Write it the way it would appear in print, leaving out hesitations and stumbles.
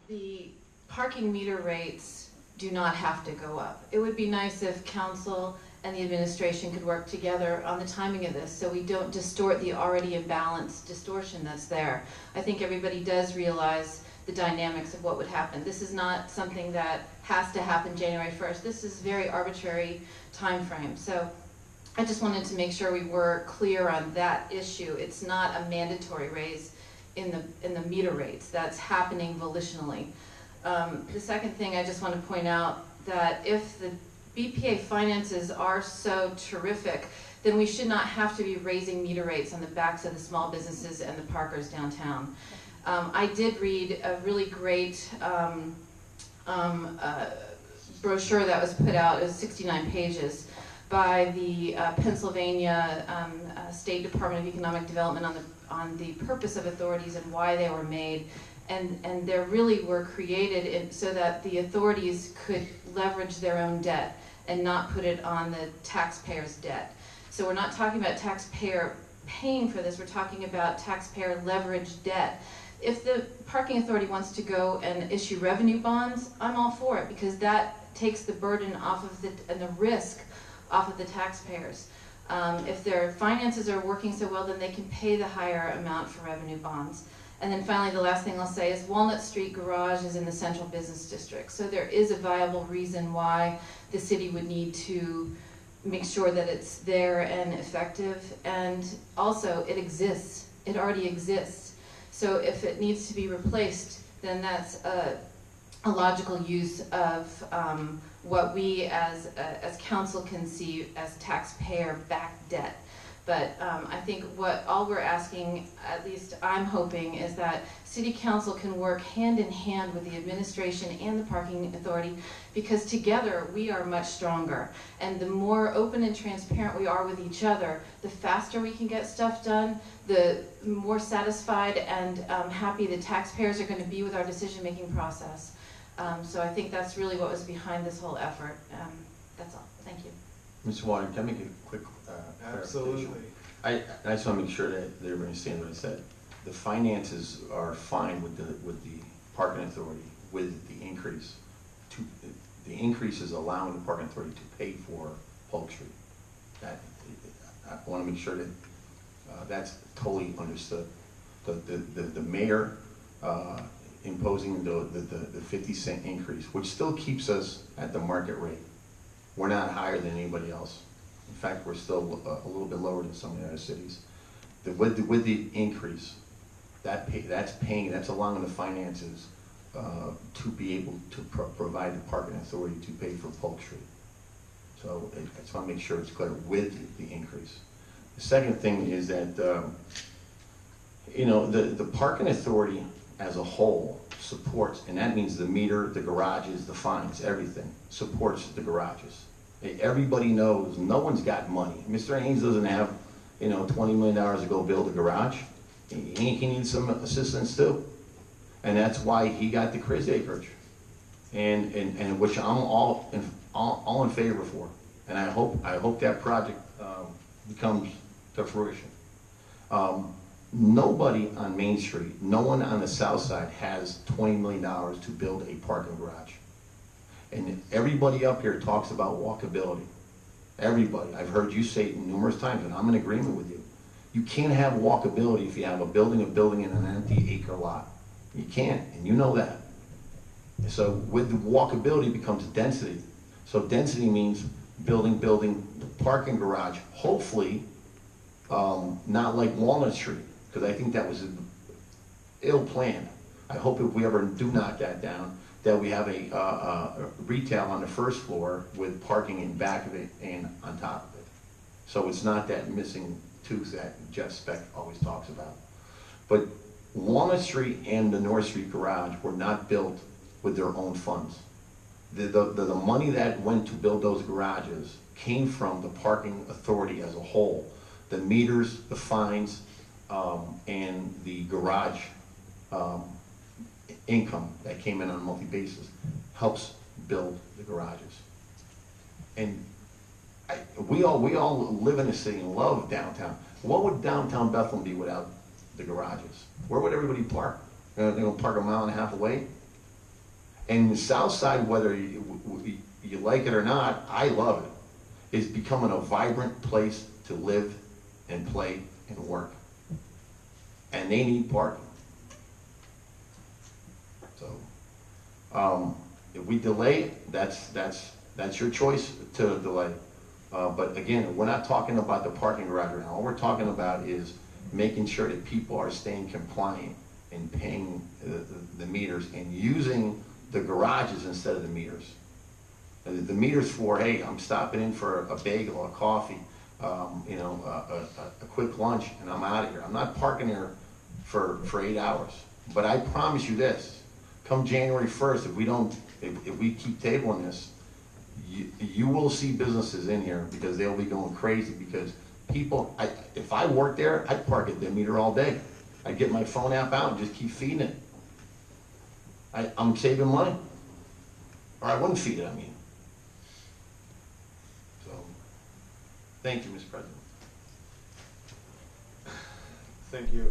The parking meter rates do not have to go up. It would be nice if council and the administration could work together on the timing of this so we don't distort the already imbalanced distortion that's there. I think everybody does realize the dynamics of what would happen. This is not something that has to happen January 1st. This is very arbitrary time frame. So I just wanted to make sure we were clear on that issue. It's not a mandatory raise in the meter rates. That's happening volitionally. The second thing I just want to point out that if the BPA finances are so terrific, then we should not have to be raising meter rates on the backs of the small businesses and the parkers downtown. I did read a really great brochure that was put out. It was 69 pages by the Pennsylvania State Department of Economic Development on the purpose of authorities and why they were made. And they really were created so that the authorities could leverage their own debt and not put it on the taxpayer's debt. So we're not talking about taxpayer paying for this, we're talking about taxpayer leveraged debt. If the parking authority wants to go and issue revenue bonds, I'm all for it because that takes the burden off of and the risk off of the taxpayers. If their finances are working so well, then they can pay the higher amount for revenue bonds. And then finally, the last thing I'll say is Walnut Street Garage is in the central business district. So there is a viable reason why the city would need to make sure that it's there and effective. And also, it exists. It already exists. So if it needs to be replaced, then that's a logical use of what we as council can see as taxpayer-backed debt. But I think all we're asking, at least I'm hoping, is that City Council can work hand in hand with the administration and the parking authority because together we are much stronger. And the more open and transparent we are with each other, the faster we can get stuff done, the more satisfied and happy the taxpayers are going to be with our decision-making process. So I think that's really what was behind this whole effort. That's all. Thank you. Mr. Water, can I make a quick Absolutely. I just want to make sure that they're going to understand what I said. The finances are fine with the parking authority with the increase. The increase is allowing the parking authority to pay for Polk Street. I want to make sure that that's totally understood. The mayor imposing the 50-cent increase, which still keeps us at the market rate. We're not higher than anybody else. In fact, we're still a little bit lower than some of the other cities. With the increase, that's allowing the finances to be able to provide the parking authority to pay for Polk Street. So I just want to make sure it's clear with the increase. The second thing is that the parking authority as a whole supports, and that means the meter, the garages, the fines, everything supports the garages. Everybody knows no one's got money. Mr. Haynes doesn't have, $20 million to go build a garage. He needs some assistance too, and that's why he got the Chris acreage, and which I'm all in favor for, and I hope that project comes to fruition. Nobody on Main Street, no one on the south side has $20 million to build a parking garage. And everybody up here talks about walkability. Everybody. I've heard you say it numerous times, and I'm in agreement with you. You can't have walkability if you have a building in an empty acre lot. You can't, and you know that. So with the walkability becomes density. So density means building the parking garage, hopefully not like Walnut Street, because I think that was ill planned. I hope if we ever do knock that down, that we have a retail on the first floor with parking in back of it and on top of it. So it's not that missing tooth that Jeff Speck always talks about. But Walnut Street and the North Street garage were not built with their own funds. The money that went to build those garages came from the parking authority as a whole. The meters, the fines, and the garage income that came in on a monthly basis helps build the garages. And we all live in a city and love downtown. What would downtown Bethlehem be without the garages? Where would everybody park? They're gonna park a mile and a half away. And the south side, whether you like it or not, I love it, is becoming a vibrant place to live and play and work. And they need parking. So, if we delay, that's your choice to delay. But again, we're not talking about the parking garage right now. All we're talking about is making sure that people are staying compliant and paying the meters and using the garages instead of the meters. And the meters for, hey, I'm stopping in for a bagel, a coffee, you know, a quick lunch, and I'm out of here. I'm not parking here for 8 hours. But I promise you this, come January 1st, if we keep tabling this, you will see businesses in here because they'll be going crazy because people, if I worked there, I'd park at the meter all day. I'd get my phone app out and just keep feeding it. I'm saving money. Or I wouldn't feed it, I mean. So, thank you, Mr. President. Thank you.